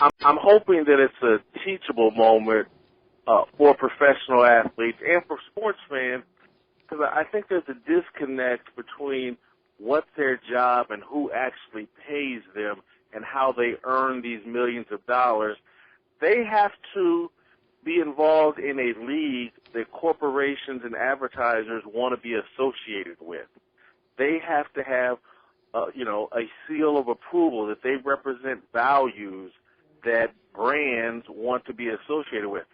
I'm hoping that it's a teachable moment for professional athletes and for sports fans, because I think there's a disconnect between what's their job and who actually pays them and how they earn these millions of dollars. They have to be involved in a league that corporations and advertisers want to be associated with. They have to have, a seal of approval that they represent values that brands want to be associated with.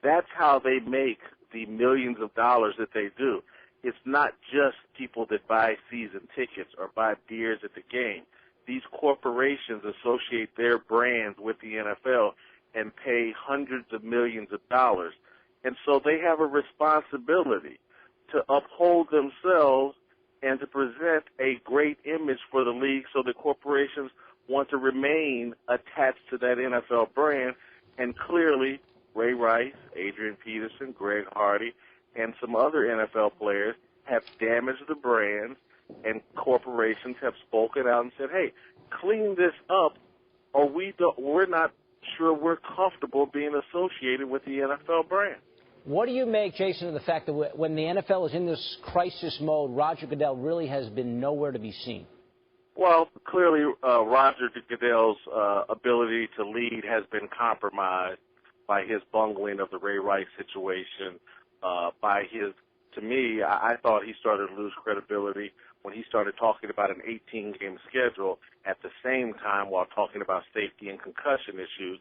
That's how they make the millions of dollars that they do. It's not just people that buy season tickets or buy beers at the game. These corporations associate their brands with the NFL and pay hundreds of millions of dollars. And so they have a responsibility to uphold themselves and to present a great image for the league so the corporations want to remain attached to that NFL brand. And clearly, Ray Rice, Adrian Peterson, Greg Hardy, and some other NFL players have damaged the brands, and corporations have spoken out and said, hey, clean this up, or we're not sure we're comfortable being associated with the NFL brand. What do you make, Jason, of the fact that when the NFL is in this crisis mode, Roger Goodell really has been nowhere to be seen? Well, clearly Roger Goodell's ability to lead has been compromised by his bungling of the Ray Rice situation, to me, I thought he started to lose credibility when he started talking about an 18-game schedule at the same time while talking about safety and concussion issues.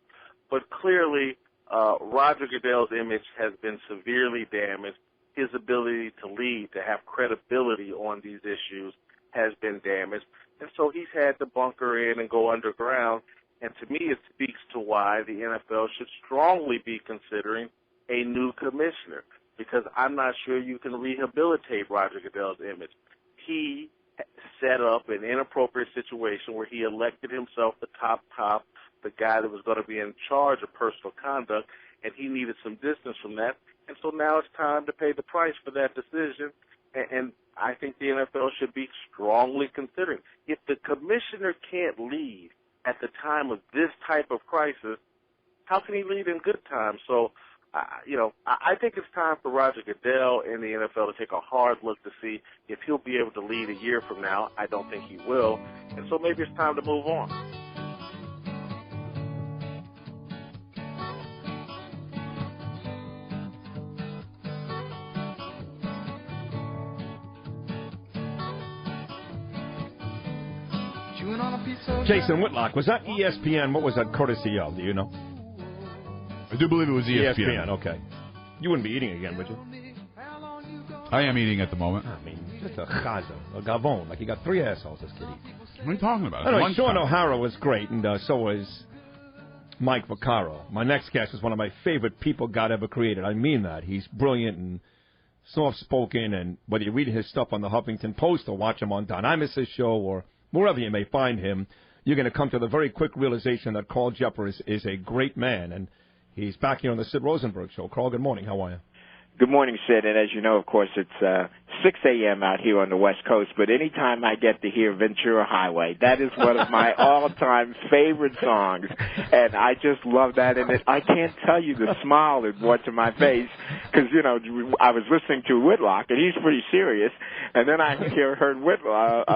But clearly, Roger Goodell's image has been severely damaged. His ability to lead, to have credibility on these issues has been damaged. And so he's had to bunker in and go underground. And to me, it speaks to why the NFL should strongly be considering a new commissioner, because I'm not sure you can rehabilitate Roger Goodell's image. He set up an inappropriate situation where he elected himself the top, the guy that was going to be in charge of personal conduct, and he needed some distance from that. And so now it's time to pay the price for that decision, and I think the NFL should be strongly considering. If the commissioner can't lead at the time of this type of crisis, how can he lead in good times? So, I think it's time for Roger Goodell and the NFL to take a hard look to see if he'll be able to lead a year from now. I don't think he will. And so maybe it's time to move on. Jason Whitlock, was that ESPN? What was that courtesy of? Do you know? I do believe it was ESPN. Okay. You wouldn't be eating again, would you? I am eating at the moment. I mean, just a chaza, a gavon. Like, you got three assholes, this kid eats. What are you talking about? I know, Sean O'Hara was great, and so was Mike Vaccaro. My next guest is one of my favorite people God ever created. I mean that. He's brilliant and soft-spoken, and whether you read his stuff on the Huffington Post or watch him on Don Imus's show or wherever you may find him, you're going to come to the very quick realization that Carl Jepper is a great man, and he's back here on the Sid Rosenberg Show. Carl, good morning. How are you? Good morning, Sid. And as you know, of course, it's 6 a.m. out here on the West Coast. But anytime I get to hear Ventura Highway, that is one of my all-time favorite songs. And I just love that. And I can't tell you the smile it brought to my face because, I was listening to Whitlock, and he's pretty serious. And then I heard Whitlock,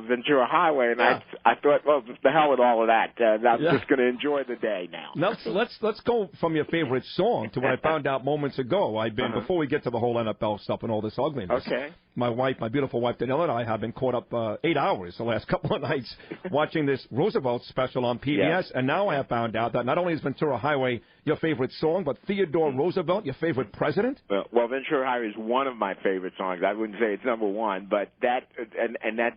Ventura Highway, and I thought, well, the hell with all of that. I'm just going to enjoy the day now. Now, let's go from your favorite song to what I found out moments ago. Before we get to the whole NFL stuff and all this ugliness. Okay. My beautiful wife Danielle, and I have been caught up 8 hours the last couple of nights watching this Roosevelt special on PBS. Yes. And now I have found out that not only is Ventura Highway your favorite song, but Theodore Roosevelt your favorite president. Well, Ventura Highway is one of my favorite songs. I wouldn't say it's number one, but that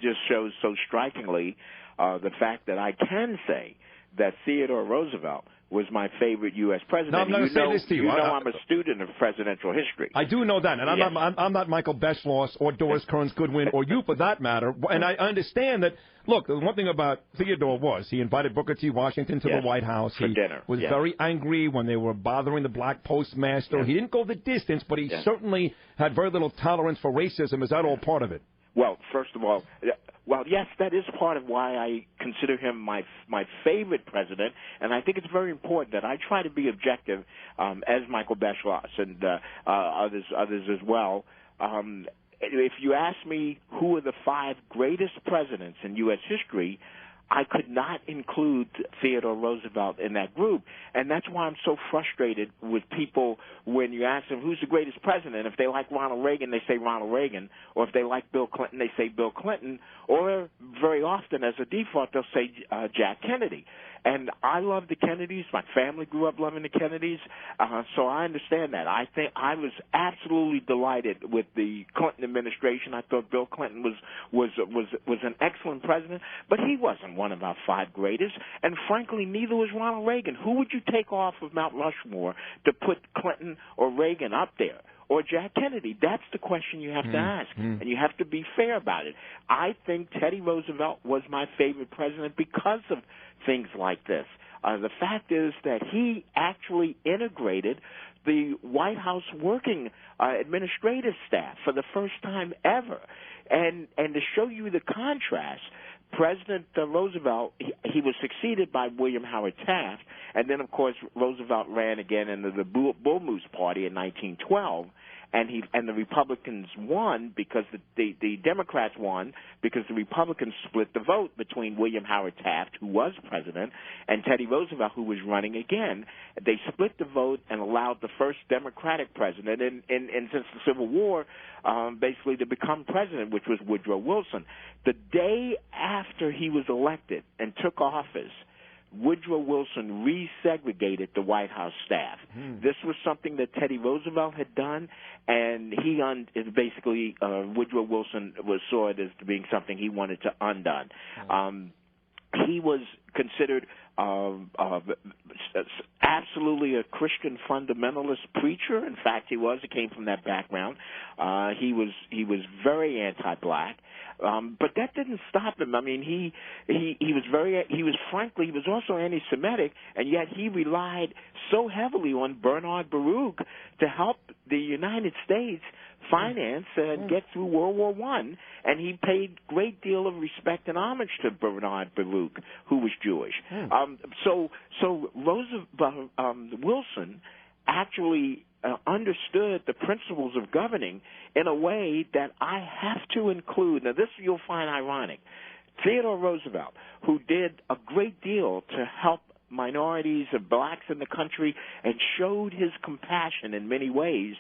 just shows so strikingly the fact that I can say that Theodore Roosevelt was my favorite U.S. president. No, I'm going to say this to you. I'm a student of presidential history. I do know that, and I'm not Michael Beschloss or Doris Kearns Goodwin or you for that matter. And I understand that. Look, the one thing about Theodore was he invited Booker T. Washington to the White House. For dinner. Was very angry when they were bothering the black postmaster. He didn't go the distance, but he certainly had very little tolerance for racism. Is that all part of it? Well, first of all, Well, yes, that is part of why I consider him my favorite president, and I think it's very important that I try to be objective, as Michael Beschloss and others as well. If you ask me who are the 5 greatest presidents in U.S. history, I could not include Theodore Roosevelt in that group. And that's why I'm so frustrated with people when you ask them who's the greatest president. If they like Ronald Reagan, they say Ronald Reagan. Or if they like Bill Clinton, they say Bill Clinton. Or very often, as a default, they'll say Jack Kennedy. And I love the Kennedys. My family grew up loving the Kennedys, so I understand that. I think I was absolutely delighted with the Clinton administration. I thought Bill Clinton was an excellent president, but he wasn't one of our 5 greatest. And frankly, neither was Ronald Reagan. Who would you take off of Mount Rushmore to put Clinton or Reagan up there? Or Jack Kennedy? That's the question you have to ask, and you have to be fair about it. I think Teddy Roosevelt was my favorite president because of things like this. The fact is that he actually integrated the White House working administrative staff for the first time ever. And to show you the contrast, President Roosevelt, he was succeeded by William Howard Taft, and then, of course, Roosevelt ran again into the Bull Moose Party in 1912, and the Republicans won because the Democrats won because the Republicans split the vote between William Howard Taft, who was president, and Teddy Roosevelt, who was running again. They split the vote and allowed the first Democratic president, and since the Civil War, basically to become president, which was Woodrow Wilson. The day after he was elected and took office, Woodrow Wilson resegregated the White House staff. This was something that Teddy Roosevelt had done, and basically Woodrow Wilson saw it as being something he wanted to undone. He was considered absolutely a Christian fundamentalist preacher. In fact, he came from that background. He was very anti-black. But that didn't stop him. I mean, he was also anti-Semitic, and yet he relied so heavily on Bernard Baruch to help the United States finance and get through World War I, and he paid great deal of respect and homage to Bernard Baruch, who was Jewish. So Wilson actually understood the principles of governing in a way that I have to include. Now, this you'll find ironic. Theodore Roosevelt, who did a great deal to help minorities and blacks in the country and showed his compassion in many ways,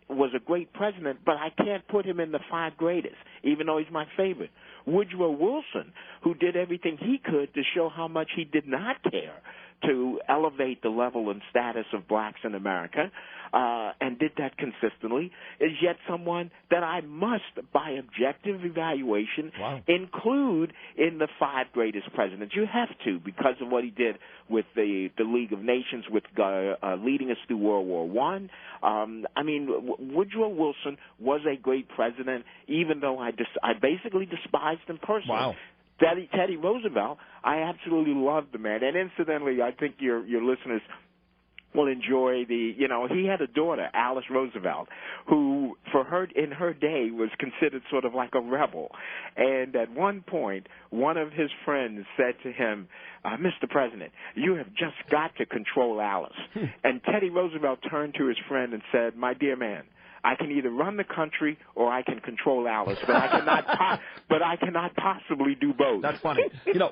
was a great president, but I can't put him in the 5 greatest, even though he's my favorite. Woodrow Wilson, who did everything he could to show how much he did not care to elevate the level and status of blacks in America, and did that consistently, is yet someone that I must, by objective evaluation, include in the 5 greatest presidents. You have to, because of what he did with the League of Nations, with leading us through World War I. I mean, Woodrow Wilson was a great president, even though I basically despised him personally. Wow. Teddy Roosevelt, I absolutely loved the man. And incidentally, I think your listeners will enjoy he had a daughter, Alice Roosevelt, who in her day was considered sort of like a rebel. And at one point, one of his friends said to him, Mr. President, you have just got to control Alice. And Teddy Roosevelt turned to his friend and said, my dear man, I can either run the country or I can control Alice, but I cannot possibly do both. That's funny.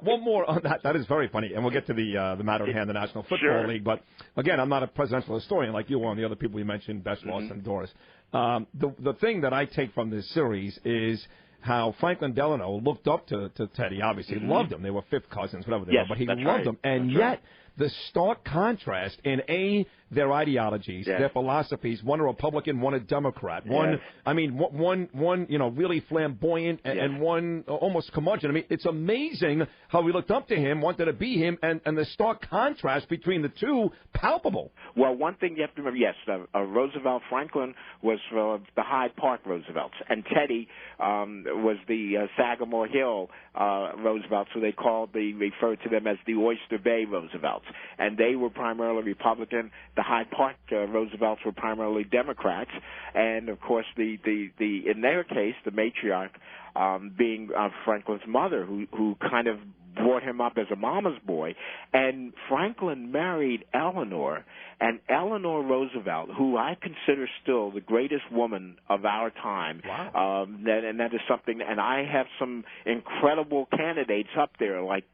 One more on that. That is very funny, and we'll get to the matter at hand, the National Football League. But again, I'm not a presidential historian like you are, and the other people you mentioned, Beschloss and Doris. The thing that I take from this series is how Franklin Delano looked up to Teddy. Obviously, loved him. They were fifth cousins, whatever they were, but he loved him, and yet the stark contrast in their ideologies, their philosophies. One a Republican, one a Democrat. One really flamboyant, and one almost curmudgeon. I mean, it's amazing how we looked up to him, wanted to be him, and the stark contrast between the two, palpable. Well, one thing you have to remember, Franklin was the Hyde Park Roosevelts, and Teddy was the Sagamore Hill Roosevelts, who they referred to them as the Oyster Bay Roosevelts, and they were primarily Republican. The Hyde Park Roosevelts were primarily Democrats, and of course, in their case, the matriarch being Franklin's mother, who kind of brought him up as a mama's boy. And Franklin married Eleanor, and Eleanor Roosevelt, who I consider still the greatest woman of our time. Wow. And that is something, and I have some incredible candidates up there, like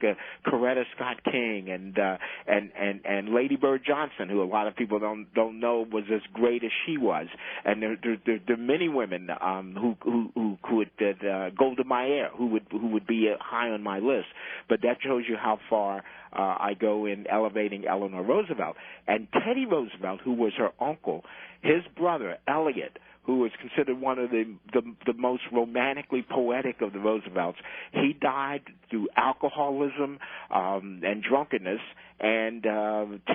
Coretta Scott King and Lady Bird Johnson, who a lot of people don't know was as great as she was. And there are many women who could Golda Meir, who would be high on my list. But that shows you how far I go in elevating Eleanor Roosevelt. And Teddy Roosevelt, who was her uncle, his brother, Elliot, who was considered one of the most romantically poetic of the Roosevelts, he died through alcoholism and drunkenness. And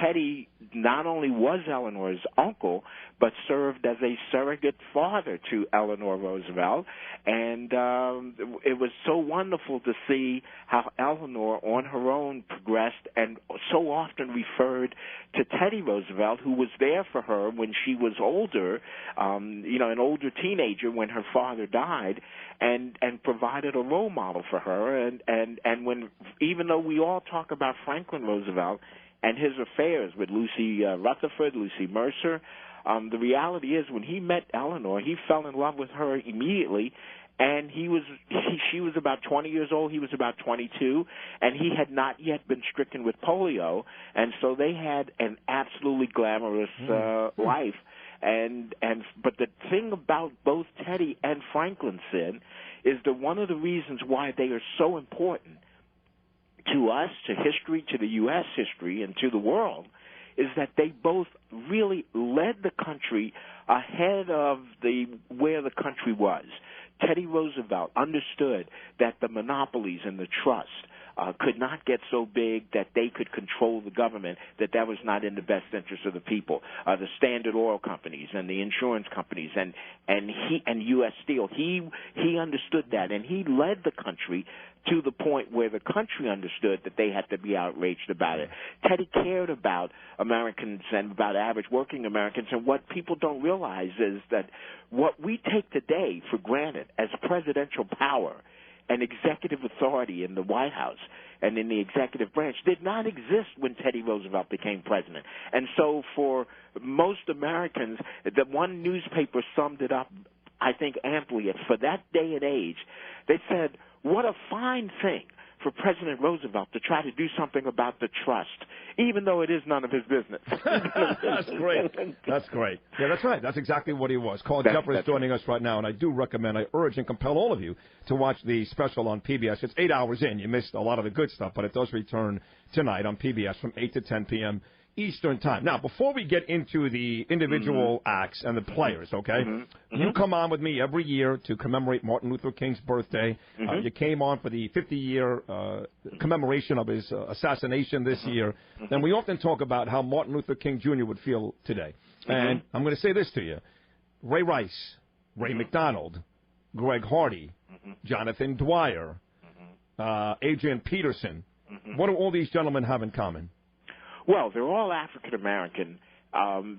Teddy not only was Eleanor's uncle, but served as a surrogate father to Eleanor Roosevelt. And it was so wonderful to see how Eleanor, on her own, progressed and so often referred to Teddy Roosevelt, who was there for her when she was older, an older teenager when her father died, and provided a role model for her. And when, even though we all talk about Franklin Roosevelt and his affairs with Lucy Rutherford, Lucy Mercer, the reality is when he met Eleanor, he fell in love with her immediately. And she was about 20 years old. He was about 22, and he had not yet been stricken with polio, and so they had an absolutely glamorous life. But the thing about both Teddy and Franklin, Sid, is that one of the reasons why they are so important to us, to history, to the U.S. history, and to the world, is that they both really led the country ahead of where the country was. Teddy Roosevelt understood that the monopolies and the trust could not get so big that they could control the government, that was not in the best interest of the people. The Standard Oil companies and the insurance companies and U.S. Steel, he understood that, and he led the country to the point where the country understood that they had to be outraged about it. Teddy cared about Americans and about average working Americans, and what people don't realize is that what we take today for granted as presidential power and executive authority in the White House and in the executive branch did not exist when Teddy Roosevelt became president. And so for most Americans, the one newspaper summed it up, I think, amply. For that day and age, they said, what a fine thing for President Roosevelt to try to do something about the trust, even though it is none of his business. That's great. That's great. Yeah, that's right. That's exactly what he was. Carl Jeffers is joining us right now, and I do recommend, I urge and compel all of you to watch the special on PBS. It's 8 hours in. You missed a lot of the good stuff, but it does return tonight on PBS from 8 to 10 p.m. Eastern Time. Now, before we get into the individual acts and the players, okay, you come on with me every year to commemorate Martin Luther King's birthday. You came on for the 50-year commemoration of his assassination this year. And we often talk about how Martin Luther King Jr. would feel today. And I'm going to say this to you. Ray Rice, Ray McDonald, Greg Hardy, Jonathan Dwyer, Adrian Peterson. What do all these gentlemen have in common? Well, they're all African-American,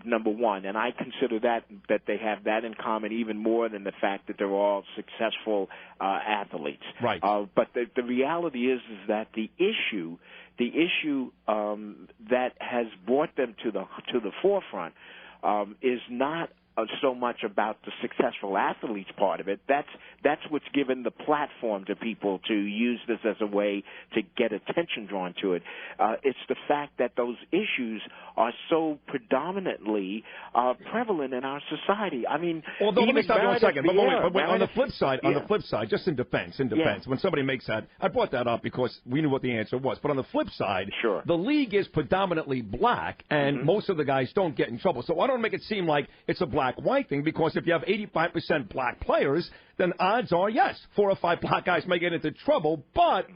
number one, and I consider that they have that in common even more than the fact that they're all successful athletes. Right. But the reality is that the issue that has brought them to the forefront is not so much about the successful athletes part of it. That's what's given the platform to people to use this as a way to get attention drawn to it. It's the fact that those issues are so predominantly prevalent in our society. I mean, well, let me stop you 1 second. But on the flip side, just in defense, when somebody makes that, I brought that up because we knew what the answer was. But on the flip side, the league is predominantly black, and most of the guys don't get in trouble. So I don't make it seem like it's a black-white thing, because if you have 85% black players, then odds are, yes, 4 or 5 black guys may get into trouble. But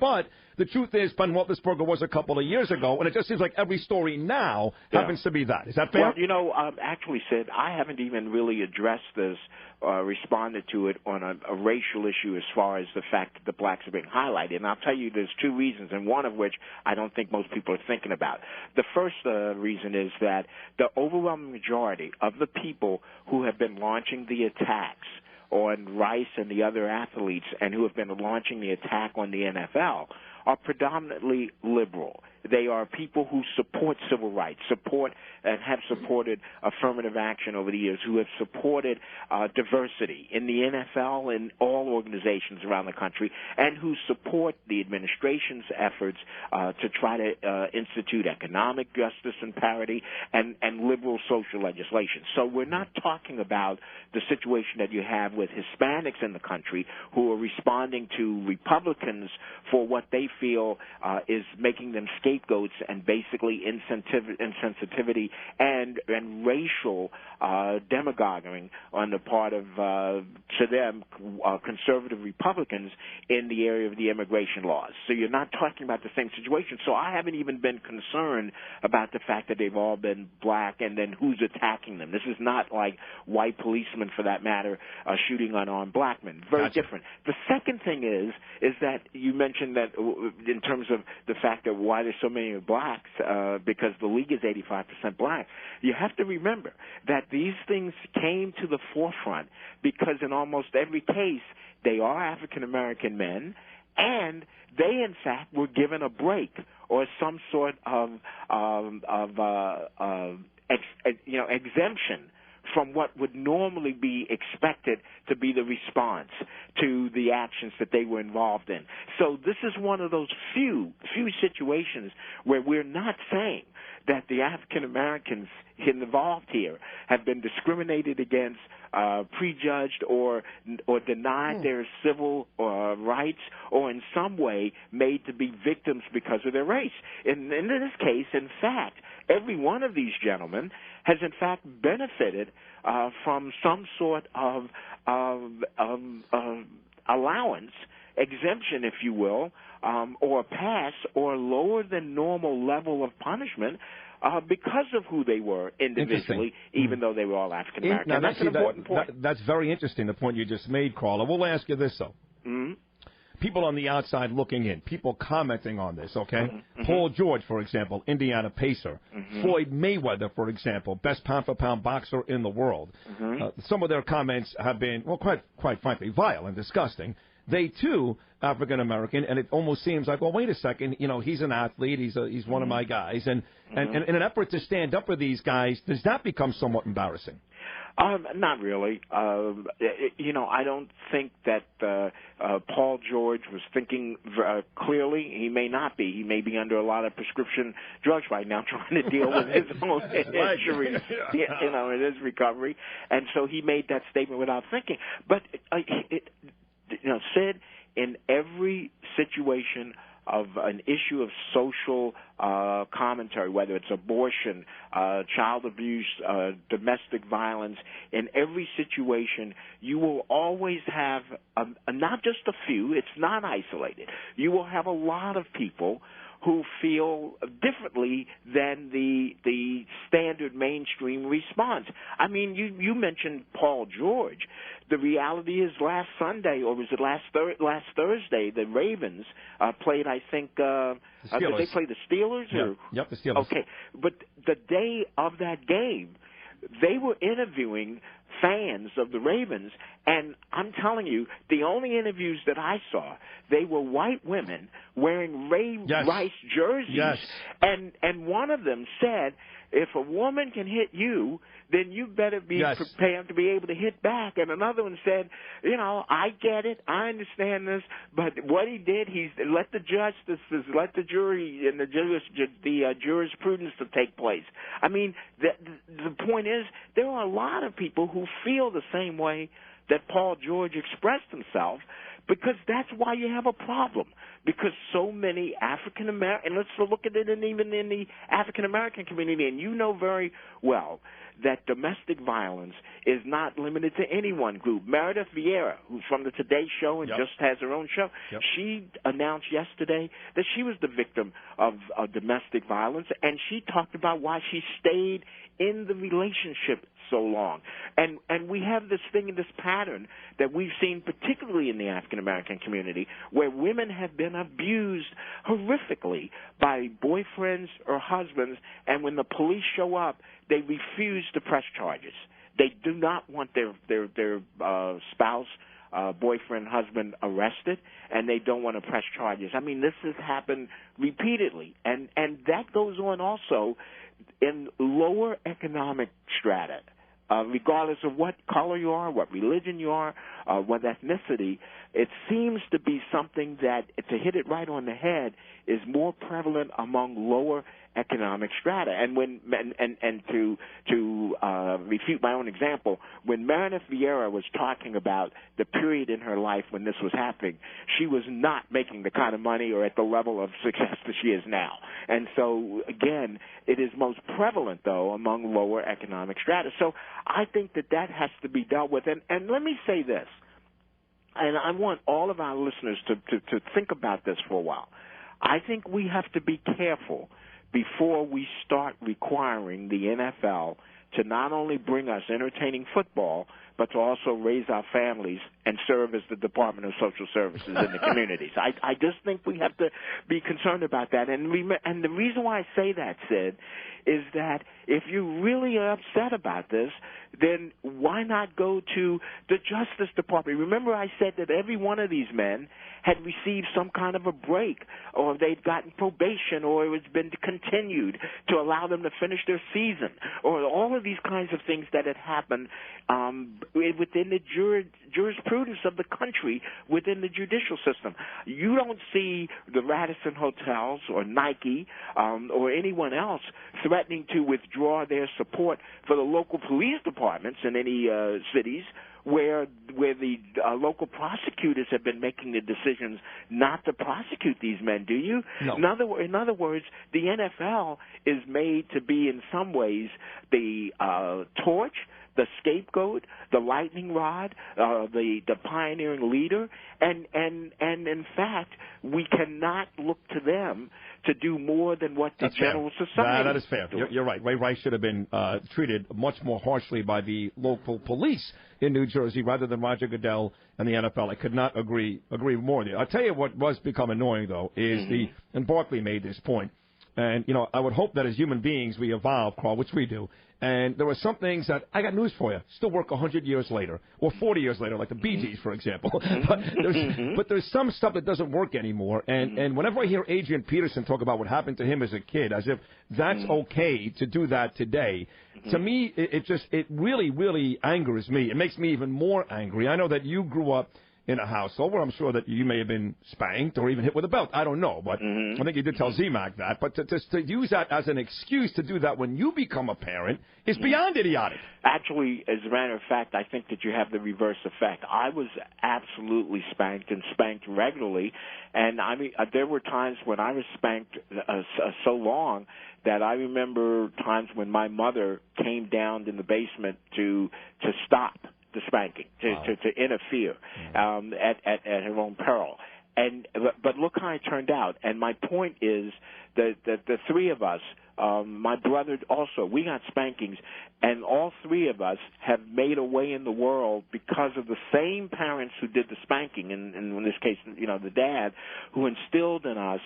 the truth is, Ben Roethlisberger was a couple of years ago, and it just seems like every story now happens to be that. Is that fair? Well, actually, Sid, I haven't even really addressed this, responded to it on a racial issue as far as the fact that the blacks are being highlighted. And I'll tell you there's 2 reasons, and one of which I don't think most people are thinking about. The first reason is that the overwhelming majority of the people who have been launching the attacks on Rice and the other athletes and who have been launching the attack on the NFL are predominantly liberal. They are people who support civil rights, support and have supported affirmative action over the years, who have supported diversity in the NFL and all organizations around the country, and who support the administration's efforts to try to institute economic justice and parity and liberal social legislation. So we're not talking about the situation that you have with Hispanics in the country who are responding to Republicans for what they feel is making them scapegoats and basically insensitivity and racial demagoguing on the part of, to them, conservative Republicans in the area of the immigration laws. So you're not talking about the same situation. So I haven't even been concerned about the fact that they've all been black and then who's attacking them. This is not like white policemen, for that matter, shooting unarmed black men. Very different. The second thing is that you mentioned that in terms of the fact that why there's so many blacks, because the league is 85% black. You have to remember that these things came to the forefront because in almost every case they are African-American men, and they, in fact, were given a break or some sort of exemption from what would normally be expected to be the response to the actions that they were involved in. So this is one of those few situations where we're not saying that the African Americans involved here have been discriminated against, prejudged, or denied their civil rights, or in some way made to be victims because of their race. In this case, in fact, every one of these gentlemen has in fact benefited from some sort of allowance, exemption, if you will, or pass, or lower than normal level of punishment because of who they were individually, even though they were all African American. Now, that's an important point. That's very interesting, the point you just made, Carl. We'll ask you this, though. Mm-hmm. People on the outside looking in, people commenting on this, okay? Mm-hmm. Paul George, for example, Indiana Pacer. Mm-hmm. Floyd Mayweather, for example, best pound-for-pound boxer in the world. Mm-hmm. Some of their comments have been, well, quite frankly, vile and disgusting. They, too, African-American, and it almost seems like, well, wait a second, he's an athlete, he's one of my guys, and in an effort to stand up for these guys, does that become somewhat embarrassing? Not really. I don't think that Paul George was thinking clearly. He may not be. He may be under a lot of prescription drugs right now trying to deal with his own injuries, in his recovery. And so he made that statement without thinking. But, Sid, in every situation of an issue of social commentary, whether it's abortion, child abuse, domestic violence, in every situation, you will always have not just a few, it's not isolated. You will have a lot of people who feel differently than the standard mainstream response. I mean, you mentioned Paul George. The reality is last Sunday, or was it last Thursday, the Ravens played, I think, did they play the Steelers? Yep, the Steelers. Okay, but the day of that game, they were interviewing fans of the Ravens, and I'm telling you, the only interviews that I saw, they were white women wearing Rice jerseys, and one of them said, if a woman can hit you, then you better be prepared to be able to hit back. And another one said, I get it, I understand this, but what he did, he's let the jury and the jurisprudence to take place. I mean, the point is, there are a lot of people who feel the same way that Paul George expressed himself, because that's why you have a problem. because so many African American, and let's look at it even in the African American community, and you know very well that domestic violence is not limited to any one group. Meredith Vieira, who's from the Today Show and just has her own show, she announced yesterday that she was the victim of domestic violence, and she talked about why she stayed in the relationship so long. And we have this thing, this pattern that we've seen particularly in the African-American community where women have been abused horrifically by boyfriends or husbands, and when the police show up, they refuse to press charges. They do not want their spouse, boyfriend, husband arrested, and they don't want to press charges. I mean, this has happened repeatedly, and that goes on also in lower economic strata. Regardless of what color you are, what religion you are, what ethnicity, it seems to be something that, to hit it right on the head, is more prevalent among lower economic strata. And to refute my own example, when Meredith Vieira was talking about the period in her life when this was happening, she was not making the kind of money or at the level of success that she is now. And so, again, it is most prevalent, though, among lower economic strata. So I think that has to be dealt with. And let me say this, and I want all of our listeners to think about this for a while. I think we have to be careful before we start requiring the NFL to not only bring us entertaining football, but to also raise our families and serve as the Department of Social Services in the communities. I just think we have to be concerned about that. And the reason why I say that, Sid, is that if you really are upset about this, then why not go to the Justice Department? Remember I said that every one of these men had received some kind of a break, or they'd gotten probation, or it's been continued to allow them to finish their season, or all of these kinds of things that had happened within the jurisprudence of the country, within the judicial system. You don't see the Radisson Hotels or Nike or anyone else threatening to withdraw their support for the local police departments in any cities where the local prosecutors have been making the decisions not to prosecute these men, do you? No. In other words, the NFL is made to be in some ways the torch, the scapegoat, the lightning rod, the pioneering leader, and in fact, we cannot look to them to do more than what the general society. That is fair. You're right. Ray Rice should have been treated much more harshly by the local police in New Jersey rather than Roger Goodell and the NFL. I could not agree more with you. I'll tell you what was become annoying, though, is and Barkley made this point. And, I would hope that as human beings we evolve, Carl, which we do. And there are some things that, I got news for you, still work 100 years later or 40 years later, like the Bee Gees, for example. But there's some stuff that doesn't work anymore. And whenever I hear Adrian Peterson talk about what happened to him as a kid, as if that's okay to do that today, to me, it really, really angers me. It makes me even more angry. I know that you grew up in a household where I'm sure that you may have been spanked or even hit with a belt. I don't know, but I think you did tell Z-Mac that. But to use that as an excuse to do that when you become a parent is beyond idiotic. Actually, as a matter of fact, I think that you have the reverse effect. I was absolutely spanked and spanked regularly, and I mean, there were times when I was spanked so long that I remember times when my mother came down in the basement to stop the spanking, to interfere at her own peril. But look how it turned out. And my point is that the three of us, my brother also, we got spankings, and all three of us have made a way in the world because of the same parents who did the spanking, and in this case, the dad, who instilled in us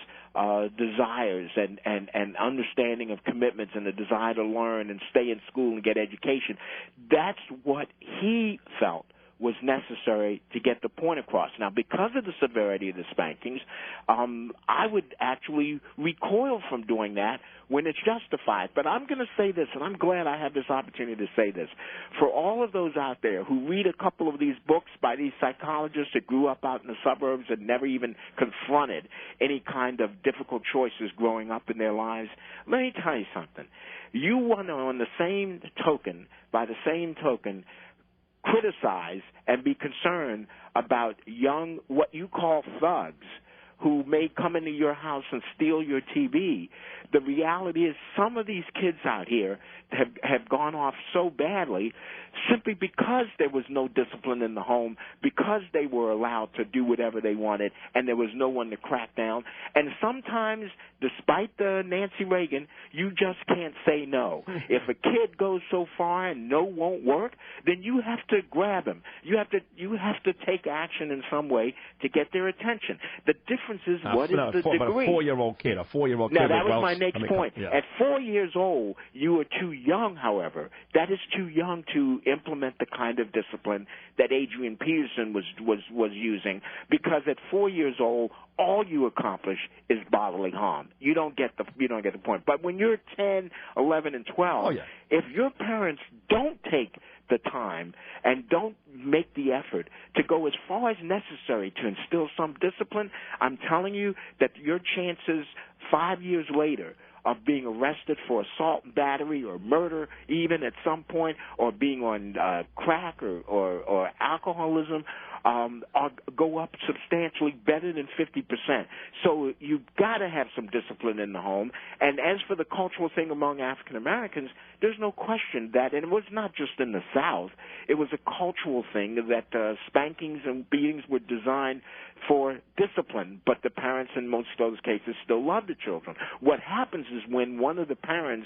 desires and understanding of commitments and the desire to learn and stay in school and get education. That's what he felt was necessary to get the point across. Now, because of the severity of the spankings, I would actually recoil from doing that when it's justified. But I'm going to say this, and I'm glad I have this opportunity to say this. For all of those out there who read a couple of these books by these psychologists that grew up out in the suburbs and never even confronted any kind of difficult choices growing up in their lives, let me tell you something. You want to, by the same token, criticize and be concerned about young, what you call thugs, who may come into your house and steal your TV. The reality is some of these kids out here have gone off so badly simply because there was no discipline in the home, because they were allowed to do whatever they wanted, and there was no one to crack down. And sometimes, despite the Nancy Reagan, you just can't say no. If a kid goes so far and no won't work, then you have to grab him. You have to take action in some way to get their attention. The difference is what is the degree. But a 4-year-old kid, Now, that was my next point. Yeah. At 4 years old, you are too young, however. That is too young to implement the kind of discipline that Adrian Peterson was using, because at 4 years old, all you accomplish is bodily harm. You don't get the point. But when you're 10, 11, and 12, if your parents don't take the time and don't make the effort to go as far as necessary to instill some discipline, I'm telling you that your chances 5 years later of being arrested for assault and battery or murder even at some point, or being on crack or alcoholism, go up substantially, better than 50%. So you've got to have some discipline in the home. And as for the cultural thing among African Americans, there's no question that, and it was not just in the South, it was a cultural thing that spankings and beatings were designed for discipline, but the parents in most of those cases still love the children. What happens is when one of the parents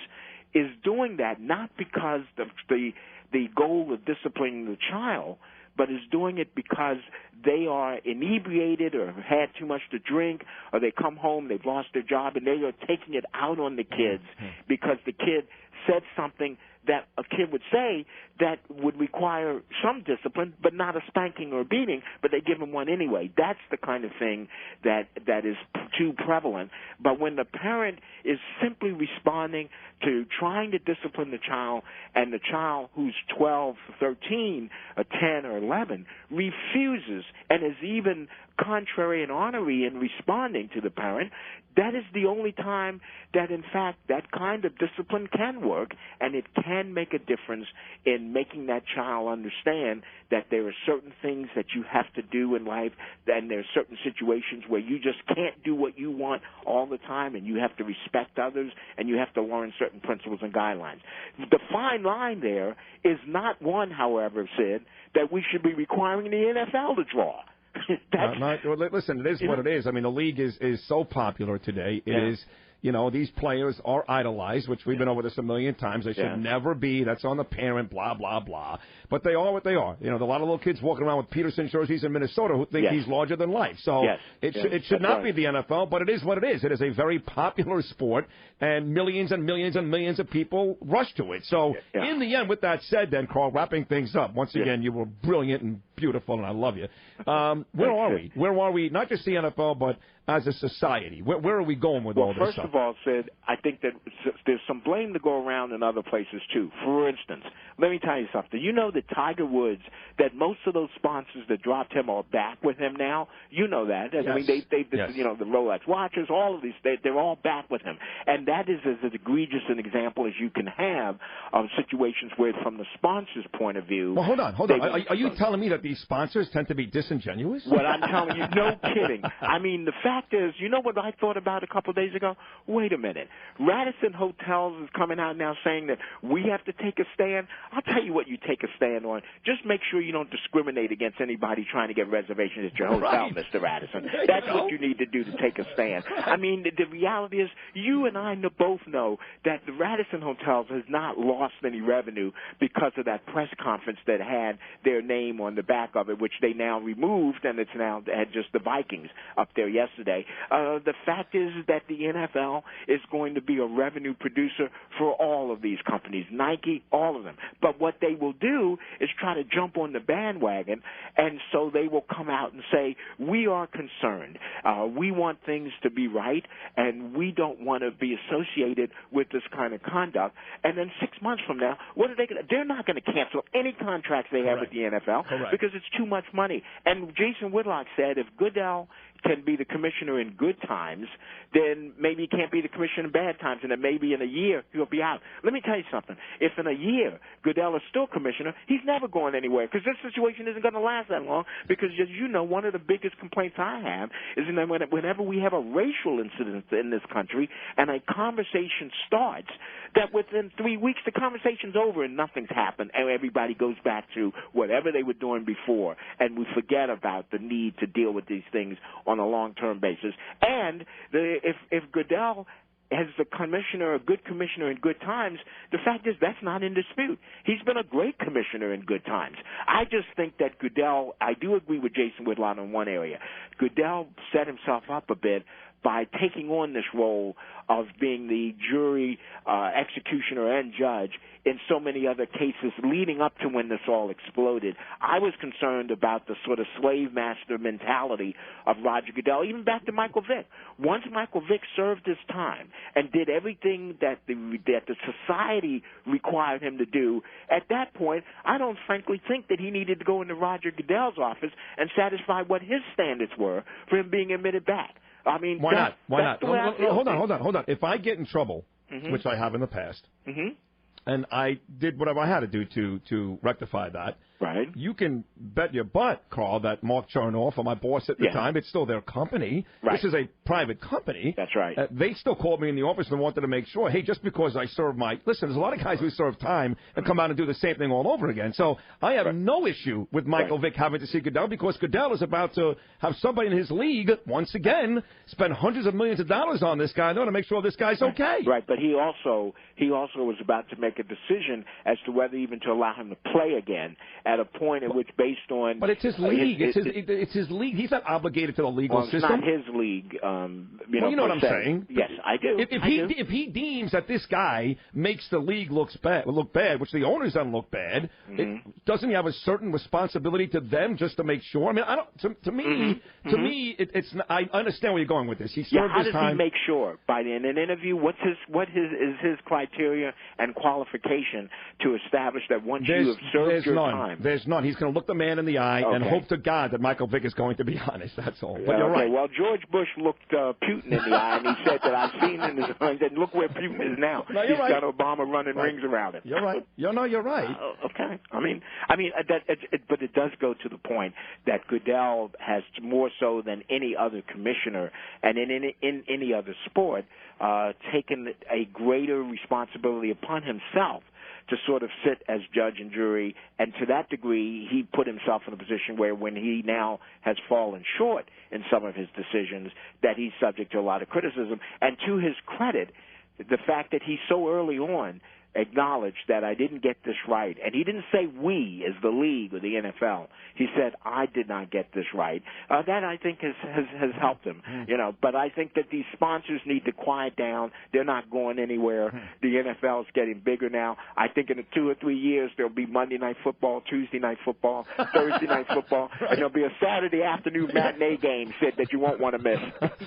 is doing that, not because of the goal of disciplining the child, but is doing it because they are inebriated or had too much to drink, or they come home, they've lost their job, and they are taking it out on the kids because the kid said something that a kid would say that would require some discipline, but not a spanking or a beating, but they give them one anyway. That's the kind of thing that is too prevalent. But when the parent is simply responding to trying to discipline the child, and the child who's 12, 13, or 10, or 11 refuses and is even contrary and ornery in responding to the parent, that is the only time that, in fact, that kind of discipline can work, and it can make a difference in making that child understand that there are certain things that you have to do in life, and there are certain situations where you just can't do what you want all the time, and you have to respect others, and you have to learn certain principles and guidelines. The fine line there is not one, however, Sid, that we should be requiring the NFL to draw. Listen, it is what it is. I mean, the league is so popular today. It is, you know, these players are idolized, which we've been over this a million times. They should never be. That's on the parent, blah, blah, blah. But they are what they are. You know, a lot of little kids walking around with Peterson jerseys in Minnesota who think he's larger than life. So it should not be the NFL, but it is what it is. It is a very popular sport, and millions and millions and millions of people rush to it. So in the end, with that said, then, Carl, wrapping things up, once again, you were brilliant and beautiful, and I love you. Where are we? Where are we? Not just the NFL, but as a society. Where are we going with all this stuff? First of all, Sid, I think that there's some blame to go around in other places, too. For instance, let me tell you something. You know that Tiger Woods, that most of those sponsors that dropped him are back with him now? You know that. I mean, you know, the Rolex watches, all of these, they're all back with him. And that is as egregious an example as you can have of situations where, from the sponsor's point of view... Well, hold on. Are you telling me that these sponsors tend to be disingenuous? What I'm telling you, no kidding. I mean, the fact is, you know what I thought about a couple of days ago? Wait a minute. Radisson Hotels is coming out now saying that we have to take a stand. I'll tell you what you take a stand on. Just make sure you don't discriminate against anybody trying to get reservations at your hotel, Mr. Radisson. That's what you need to do to take a stand. I mean, the reality is, you and I both know that the Radisson Hotels has not lost any revenue because of that press conference that had their name on the back of it, which they now removed, and it's now had just the Vikings up there yesterday. The fact is that the NFL is going to be a revenue producer for all of these companies, Nike, all of them. But what they will do is try to jump on the bandwagon, and so they will come out and say, we are concerned. We want things to be right, and we don't want to be associated with this kind of conduct. And then 6 months from now, what are they going to do? They're not going to cancel any contracts they have with the NFL because it's too much money. And Jason Whitlock said if Goodell can be the commissioner in good times, then maybe he can't be the commissioner in bad times, and then maybe in a year he'll be out. Let me tell you something. If in a year Goodell is still commissioner, he's never going anywhere because this situation isn't going to last that long because, as you know, one of the biggest complaints I have is that whenever we have a racial incident in this country and a conversation starts, that within 3 weeks the conversation's over and nothing's happened and everybody goes back to whatever they were doing before, and we forget about the need to deal with these things on a long-term basis. And if Goodell as the commissioner, a good commissioner in good times, the fact is that's not in dispute. He's been a great commissioner in good times. I just think that Goodell, I do agree with Jason Whitlock in one area. Goodell set himself up a bit by taking on this role of being the jury, executioner, and judge in so many other cases leading up to when this all exploded. I was concerned about the sort of slave master mentality of Roger Goodell, even back to Michael Vick. Once Michael Vick served his time and did everything that the society required him to do, at that point, I don't frankly think that he needed to go into Roger Goodell's office and satisfy what his standards were for him being admitted back. I mean, why not? Why not? Hold on. If I get in trouble, which I have in the past, and I did whatever I had to do to rectify that, right? You can bet your butt, Carl, that Mark Chernoff or my boss at the time, it's still their company. Right. This is a private company. That's right. They still called me in the office and wanted to make sure, hey, just because I serve listen, there's a lot of guys who serve time and come out and do the same thing all over again. So I have no issue with Michael Vick having to see Goodell because Goodell is about to have somebody in his league, once again, spend hundreds of millions of dollars on this guy in order to make sure this guy's okay. Right, but he also was about to make a decision as to whether even to allow him to play again at a point in which, based on... But it's his league. It's his league. He's not obligated to the legal system. It's not his league. You know what I'm saying? Yes, I do. If he deems that this guy makes the league look bad, which the owners don't look bad, doesn't he have a certain responsibility to them just to make sure? I mean, I don't. To me, it's. I understand where you're going with this. He served how his does time. He make sure? In an interview, is his criteria and qualification to establish that once you have served your time? There's none. He's going to look the man in the eye and hope to God that Michael Vick is going to be honest. That's all. But you're right. Well, George Bush looked Putin in the eye, and he said that I've seen him in his eyes, and look where Putin is now. No, you're right. He's got Obama running rings around him. You're right. You're right. Okay. But it does go to the point that Goodell has more so than any other commissioner and in any other sport taken a greater responsibility upon himself to sort of sit as judge and jury, and to that degree, he put himself in a position where when he now has fallen short in some of his decisions, that he's subject to a lot of criticism. And to his credit, the fact that he so early on acknowledged that I didn't get this right, and he didn't say we as the league or the NFL. He said I did not get this right. That I think has helped him, But I think that these sponsors need to quiet down. They're not going anywhere. The NFL is getting bigger now. I think in 2 or 3 years there'll be Monday Night Football, Tuesday Night Football, Thursday Night Football, and there'll be a Saturday afternoon matinee game that you won't want to miss.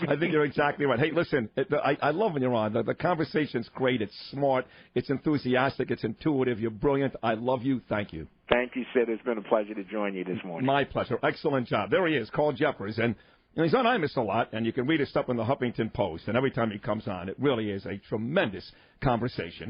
I think you're exactly right. Hey, listen, I love when you're on. The conversation's great. It's smart. It's enthusiastic. It's intuitive. You're brilliant. I love you. Thank you. Thank you, Sid. It's been a pleasure to join you this morning. My pleasure. Excellent job. There he is, Carl Jeffers. And he's on Imus a lot, and you can read his stuff in the Huffington Post. And every time he comes on, it really is a tremendous conversation.